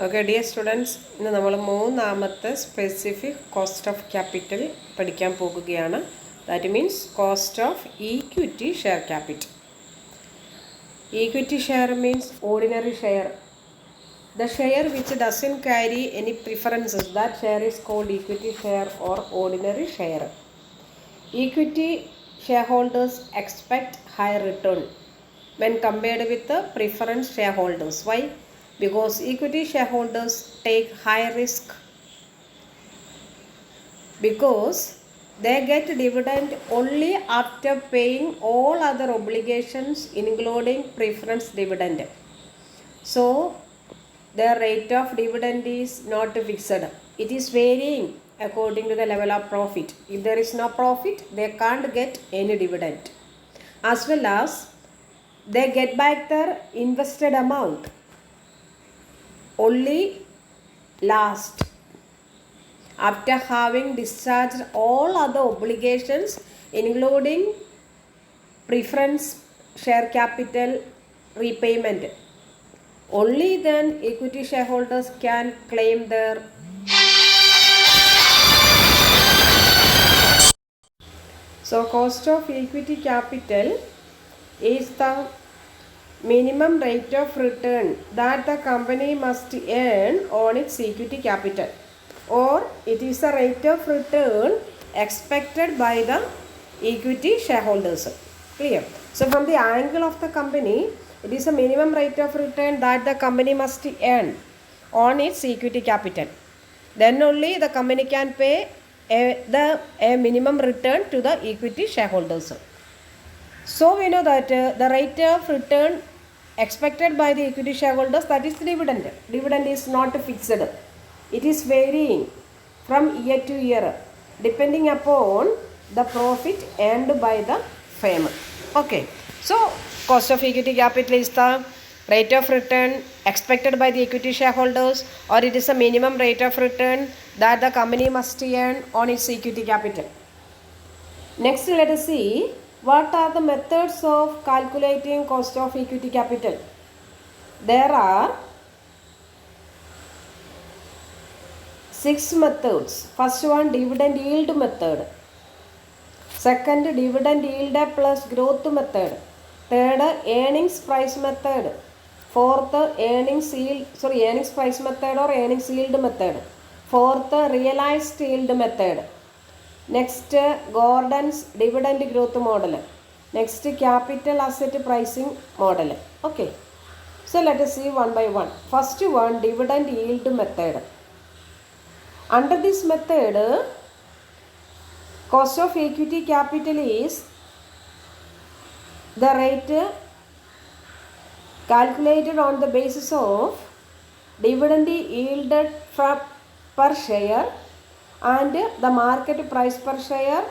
Okay, dear students, ഇന്ന് നമ്മൾ മൂന്നാമത്തെ സ്പെസിഫിക് കോസ്റ്റ് ഓഫ് ക്യാപിറ്റൽ പഠിക്കാൻ പോകുകയാണ്. That means cost of equity share capital. Equity share means ordinary share. The share which doesn't carry any preferences, that share is called equity share or ordinary share. Equity shareholders expect higher return when compared with the preference shareholders. Why? Because equity shareholders take high risk because they get dividend only after paying all other obligations including preference dividend. So their rate of dividend is not fixed. It is varying according to the level of profit. If there is no profit, they can't get any dividend. As well as they get back their invested amount only last after having discharged all other obligations including preference share capital repayment. Only then equity shareholders can claim their so cost of equity capital is the minimum rate of return that the company must earn on its equity capital, or it is the rate of return expected by the equity shareholders. Clear? So from the angle of the company, it is a minimum rate of return that the company must earn on its equity capital. Then only the company can pay a minimum return to the equity shareholders. So we know that the rate of return expected by the equity shareholders, that is dividend. Dividend is not fixed. It is varying from year to year depending upon the profit earned by the firm. Okay. So cost of equity capital is the rate of return expected by the equity shareholders, or it is a minimum rate of return that the company must earn on its equity capital. Next, let us see what are the methods of calculating cost of equity capital. There are 6 methods. First one, dividend yield method. Second, dividend yield plus growth method. Third, earnings price method. Fourth, earnings price method or earnings yield method. Fourth, realized yield method. Next, Gordon's dividend growth model. Next, capital asset pricing model. Okay. So let us see one by one. First one, dividend yield method. Under this method, cost of equity capital is the rate calculated on the basis of dividend yielded per share and the market price per share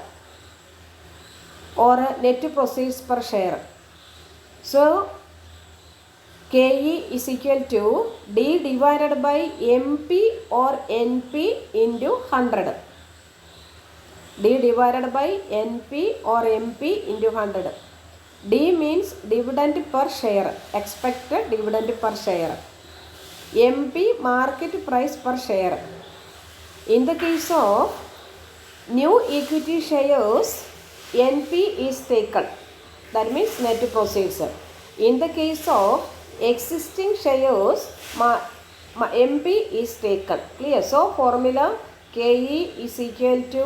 or net proceeds per share. So KE is equal to D divided by MP or NP into 100. D divided by NP or MP into 100. D means dividend per share, expected dividend per share. MP market price per share. In the case of new equity shares, NP is taken. That means net proceeds. In the case of existing shares, MP is taken. Clear? So formula KE is equal to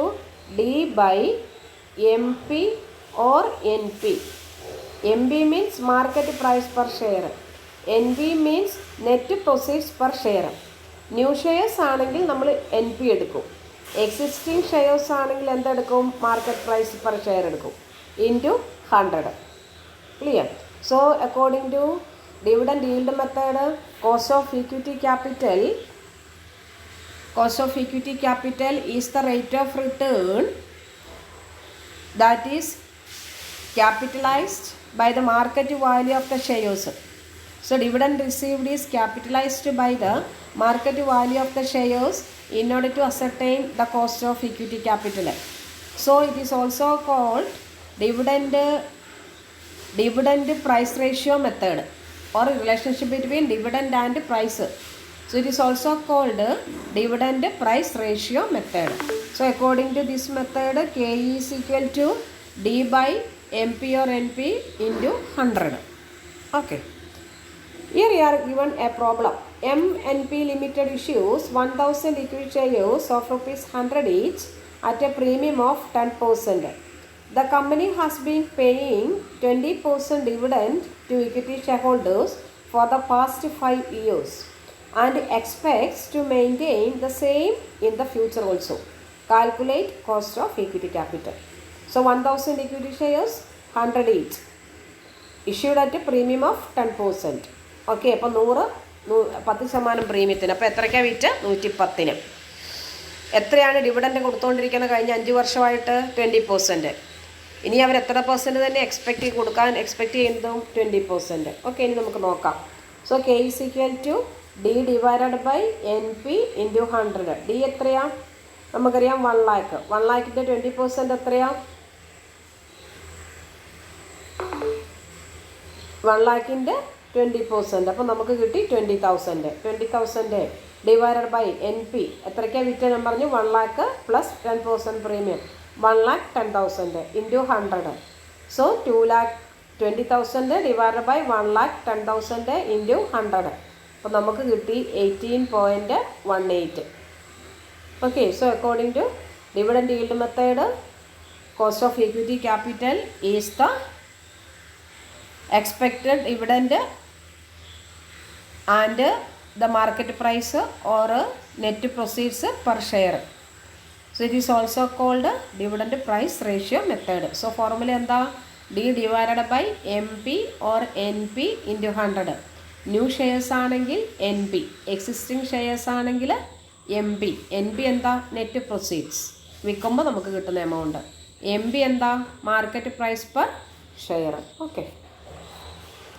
D by MP or NP. MP means market price per share. NP means net proceeds per share. New shares ആണെങ്കിൽ നമ്മൾ NP എടുക്കും. Existing shares ആണെങ്കിൽ എന്തെടുക്കും? Market price per share എടുക്കും into 100. Clear? So according to dividend yield method, cost of equity capital is the rate of return that is capitalized by the market value of the shares. So dividend received is capitalized by the market value of the shares in order to ascertain the cost of equity capital. So it is also called dividend price ratio method or relationship between dividend and price. So it is also called dividend price ratio method. So according to this method, K is equal to D by MP or NP into 100. Okay. Here we are given a problem. MNP Limited issues 1000 equity shares of rupees 100 each at a premium of 10%. The company has been paying 20% dividend to equity shareholders for the past 5 years and expects to maintain the same in the future also. Calculate cost of equity capital. So 1000 equity shares, 100 each, issued at a premium of 10%. Okay, അപ്പോൾ 10% പ്രീമിയത്തിന്. അപ്പോൾ എത്രയ്ക്കാണ് വിറ്റ്? 110. എത്രയാണ് dividend കൊടുത്തുകൊണ്ടിരിക്കുന്നത് കഴിഞ്ഞ 5 വർഷമായിട്ട്? 20%. ഇനി അവർ എത്ര percent തന്നെ expect ചെയ്യുന്നതും 20%. ഓക്കെ, ഇനി നമുക്ക് നോക്കാം. So K is equal to D divided by NP into 100. D എത്രയാണ്? നമുക്കറിയാം 1 lakh. 1 lakhൻ്റെ 20% എത്രയാണ്? 1 lakhൻ്റെ 20%. അപ്പോൾ നമുക്ക് കിട്ടി 20,000. 20,000 ഡിവൈഡഡ് ബൈ NP എത്രയ്ക്കാണ് വിറ്റ്? ഞാൻ പറഞ്ഞു 1 lakh plus 10% premium. 1,10,000 into 100. So 20,000 divided by 1,10,000 into 100. അപ്പോൾ നമുക്ക് കിട്ടി 18.18. Okay, so according to dividend yield method, cost of equity capital is the expected dividend and the market price or net proceeds per share. So it is also called dividend price ratio method. So formula എന്താ? D divided by MP or NP into 100. New shares ആണെങ്കിൽ NP, existing shares ആണെങ്കിൽ MP. NP എന്താ? Net proceeds, വിൽക്കുമ്പോൾ നമുക്ക് കിട്ടുന്ന amount. MP എന്താ? Market price per share. Okay.